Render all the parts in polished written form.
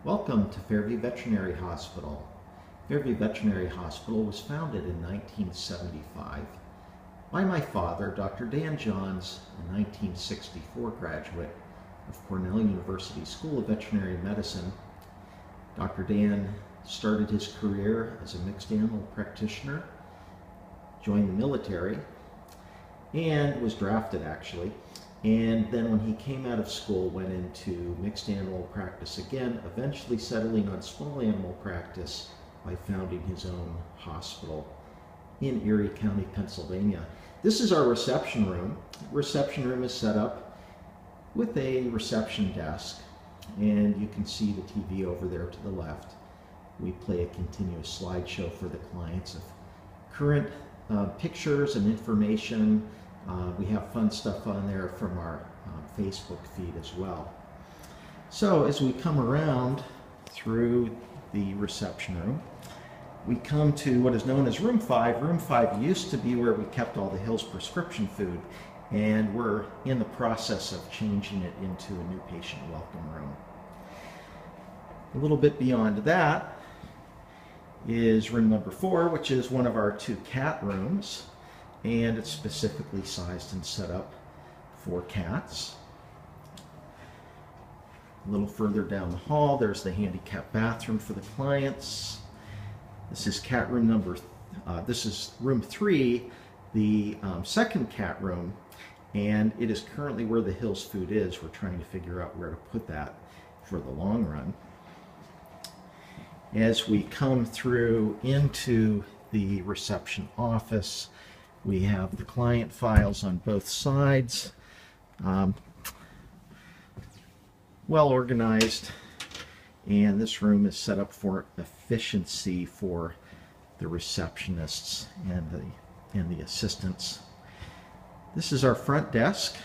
Welcome to Fairview Veterinary Hospital. Fairview Veterinary Hospital was founded in 1975 by my father, Dr. Dan Johns, a 1964 graduate of Cornell University School of Veterinary Medicine. Dr. Dan started his career as a mixed animal practitioner, joined the military, and was drafted actually. And then when he came out of school, went into mixed animal practice again, eventually settling on small animal practice by founding his own hospital in Erie County, Pennsylvania. This is our reception room. The reception room is set up with a reception desk, and you can see the TV over there to the left. We play a continuous slideshow for the clients of current pictures and information. We have fun stuff on there from our Facebook feed as well. So as we come around through the reception room, we come to what is known as Room 5. Room 5 used to be where we kept all the Hill's prescription food, and we're in the process of changing it into a new patient welcome room. A little bit beyond that is room number 4, which is one of our 2 cat rooms. And it's specifically sized and set up for cats. A little further down the hall, there's the handicap bathroom for the clients. This is cat room this is room 3, the second cat room, and it is currently where the Hill's food is. We're trying to figure out where to put that for the long run. As we come through into the reception office, we have the client files on both sides, well organized, and this room is set up for efficiency for the receptionists and the assistants. This is our front desk.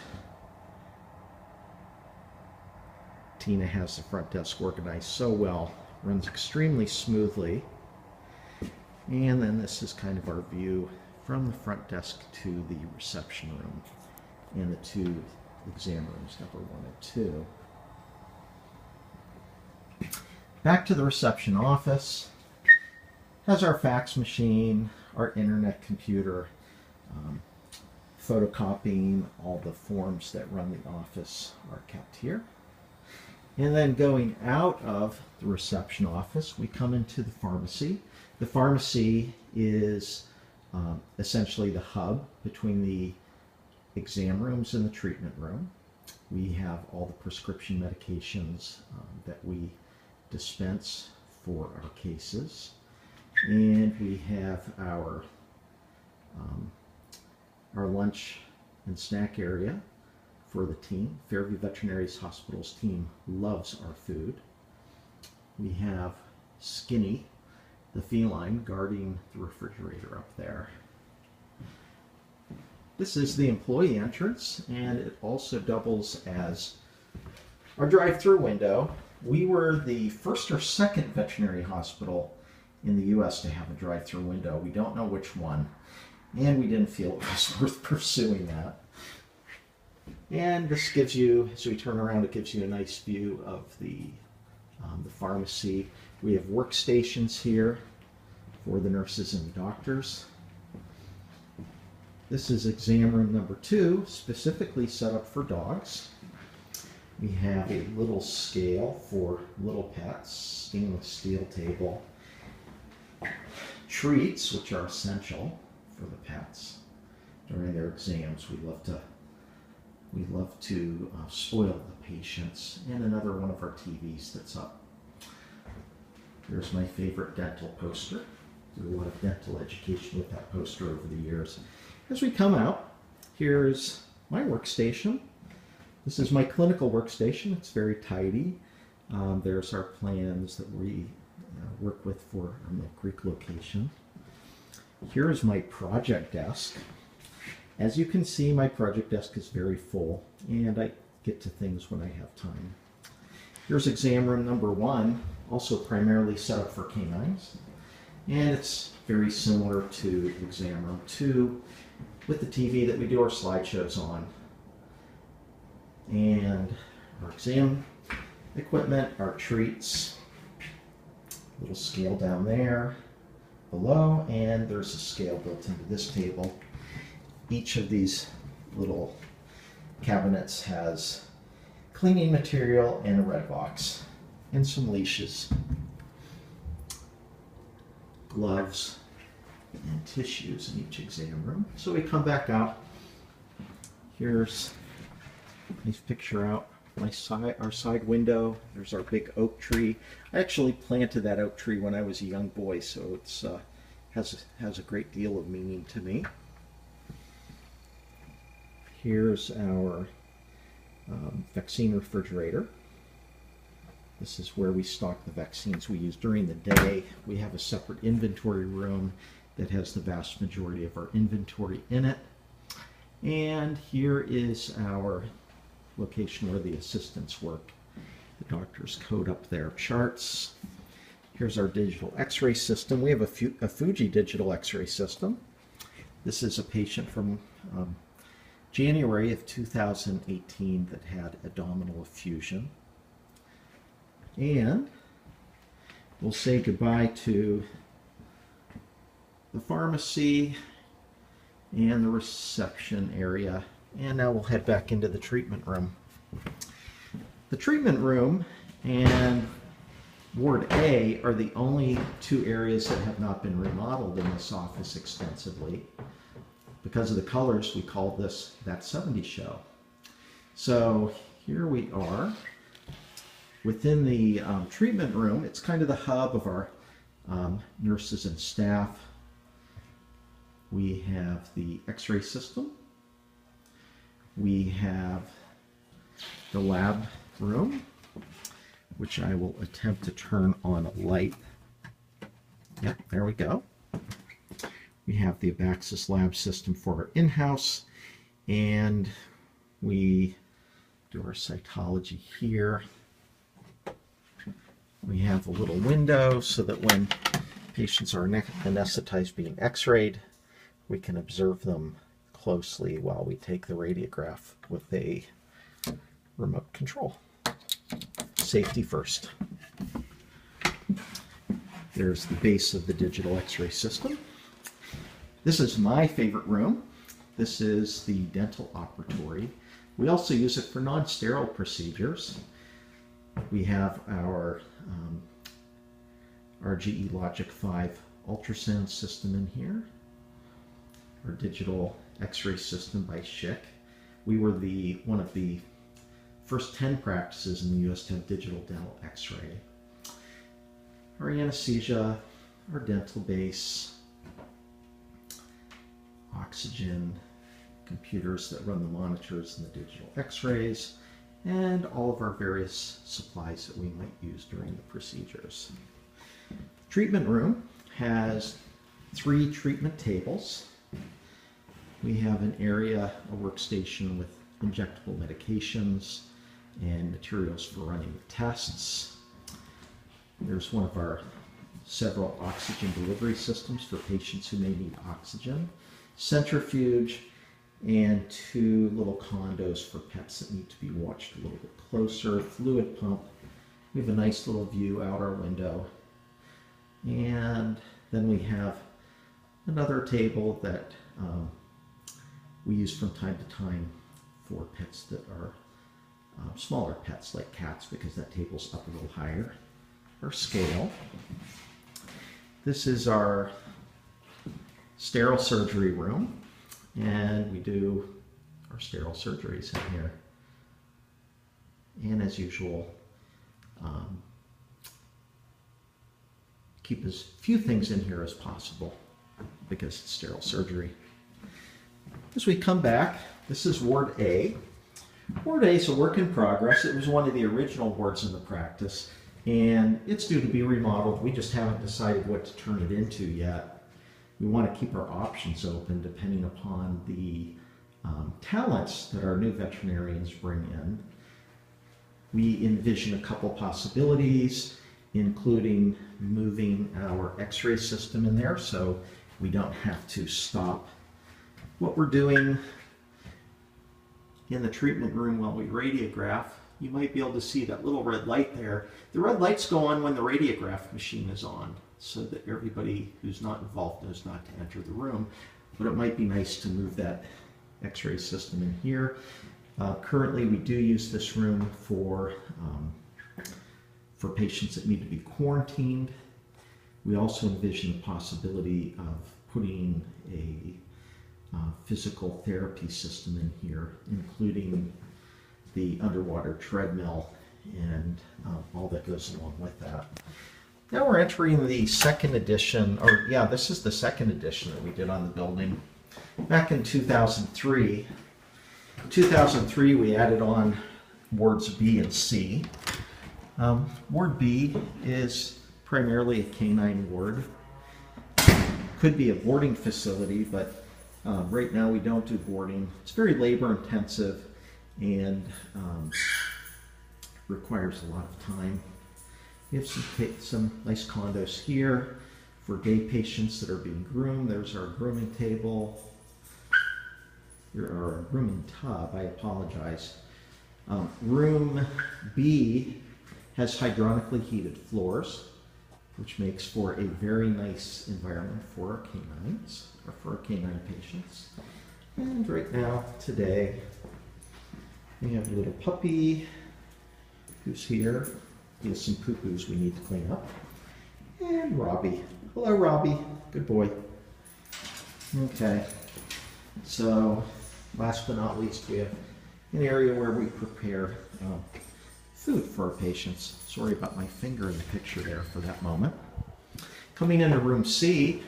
Tina has the front desk organized so well, runs extremely smoothly. And then this is kind of our view from the front desk to the reception room and the 2 exam rooms, number 1 and 2. Back to the reception office. Has our fax machine, our internet computer, photocopying. All the forms that run the office are kept here. And then going out of the reception office, we come into the pharmacy. The pharmacy is essentially the hub between the exam rooms and the treatment room. We have all the prescription medications that we dispense for our cases, and we have our lunch and snack area for the team. Fairview Veterinary Hospital's team loves our food. We have Skinny, the feline, guarding the refrigerator up there. This is the employee entrance, and it also doubles as our drive-through window. We were the first or second veterinary hospital in the U.S. to have a drive-through window. We don't know which one, and we didn't feel it was worth pursuing that. And this gives you, as we turn around, it gives you a nice view of the pharmacy. We have workstations here for the nurses and the doctors. This is exam room number 2, specifically set up for dogs. We have a little scale for little pets, stainless steel table, treats, which are essential for the pets during their exams. We love to spoil the patients, and another one of our TVs that's up. Here's my favorite dental poster. Did a lot of dental education with that poster over the years. As we come out, here's my workstation. This is my clinical workstation. It's very tidy. There's our plans that we work with for our Mill Creek location. Here is my project desk. As you can see, my project desk is very full, and I get to things when I have time. Here's exam room number 1, also primarily set up for canines, and it's very similar to exam room 2 with the TV that we do our slideshows on, and our exam equipment, our treats, Little scale down there below, and there's a scale built into this table. Each of these little cabinets has cleaning material and a red box and some leashes, gloves, and tissues in each exam room. So we come back out. Here's a nice picture out our side window. There's our big oak tree. I actually planted that oak tree when I was a young boy, so it's has a great deal of meaning to me. Here's our vaccine refrigerator. This is where we stock the vaccines we use during the day. We have a separate inventory room that has the vast majority of our inventory in it. And here is our location where the assistants work. The doctors code up their charts. Here's our digital x-ray system. We have a Fuji digital x-ray system. This is a patient from January of 2018 that had abdominal effusion. And we'll say goodbye to the pharmacy and the reception area. And now we'll head back into the treatment room. The treatment room and Ward A are the only two areas that have not been remodeled in this office extensively. Because of the colors, we call this That 70s Show. So here we are within the treatment room. It's kind of the hub of our nurses and staff. We have the x-ray system. We have the lab room, which I will attempt to turn on a light. Yep, there we go. We have the Abaxis lab system for our in-house, and we do our cytology here. We have a little window so that when patients are anesthetized being x-rayed, we can observe them closely while we take the radiograph with a remote control. Safety first. There's the base of the digital x-ray system. This is my favorite room. This is the dental operatory. We also use it for non-sterile procedures. We have our RGE Logic 5 ultrasound system in here. Our digital x-ray system by Schick. We were one of the first 10 practices in the U.S. to have digital dental x-ray. Our anesthesia, our dental base, oxygen, computers that run the monitors and the digital x-rays, and all of our various supplies that we might use during the procedures. The treatment room has 3 treatment tables. We have an area, a workstation with injectable medications and materials for running tests. There's one of our several oxygen delivery systems for patients who may need oxygen, centrifuge, and 2 little condos for pets that need to be watched a little bit closer, fluid pump. We have a nice little view out our window. And then we have another table that we use from time to time for pets that are smaller pets like cats, because that table's up a little higher. Our scale. This is our sterile surgery room, and we do our sterile surgeries in here. And as usual, keep as few things in here as possible because it's sterile surgery. As we come back, this is Ward A. Ward A is a work in progress. It was one of the original wards in the practice, and it's due to be remodeled. We just haven't decided what to turn it into yet. We want to keep our options open depending upon the talents that our new veterinarians bring in. We envision a couple possibilities, including moving our x-ray system in there so we don't have to stop what we're doing in the treatment room while we radiograph you might be able to see that little red light there. The red lights go on when the radiograph machine is on, so that everybody who's not involved knows not to enter the room. But it might be nice to move that X-ray system in here. Currently, we do use this room for patients that need to be quarantined. We also envision the possibility of putting a physical therapy system in here, including the underwater treadmill and all that goes along with that. Now we're entering the second edition, or yeah, this is the second edition that we did on the building. Back in 2003. In 2003 we added on wards B and C. Ward B is primarily a canine ward. Could be a boarding facility, but right now we don't do boarding. It's very labor intensive and requires a lot of time. We have some nice condos here for gay patients that are being groomed. There's our grooming table, or our grooming tub, I apologize. Room B has hydronically heated floors, which makes for a very nice environment for our canines, or for our canine patients. And right now, today, we have a little puppy who's here. He has some poo-poos we need to clean up. And Robbie. Hello, Robbie. Good boy. Okay. So, last but not least, we have an area where we prepare food for our patients. Sorry about my finger in the picture there for that moment. Coming into room C.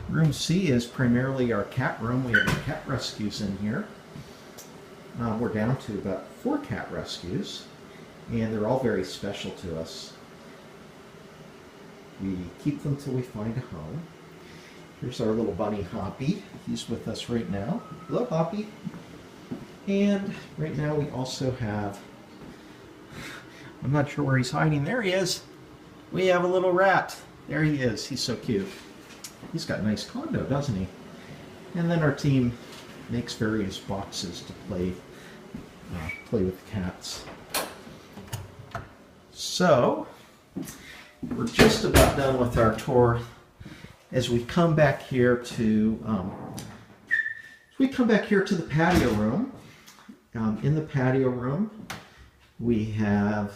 Room C is primarily our cat room. We have cat rescues in here. We're down to about 4 cat rescues, and they're all very special to us. We keep them till we find a home. Here's our little bunny Hoppy. He's with us right now. Hello, Hoppy. And right now we also have, I'm not sure where he's hiding. There he is. We have a little rat. There he is. He's so cute. He's got a nice condo, doesn't he? And then our team makes various boxes to play with cats. So, we're just about done with our tour. As we come back here to the patio room. In the patio room, we have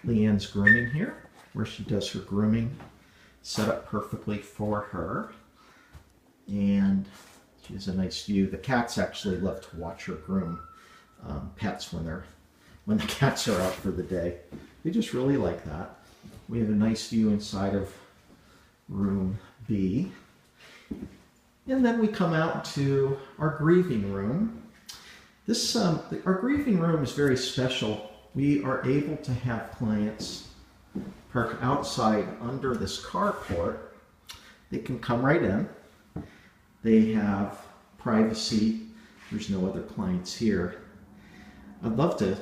Leanne's grooming here, where she does her grooming, set up perfectly for her. And she has a nice view. The cats actually love to watch her groom pets when the cats are out for the day. They just really like that. We have a nice view inside of room B. And then we come out to our grieving room. Our grieving room is very special. We are able to have clients park outside under this carport. They can come right in. They have privacy. There's no other clients here. I'd love to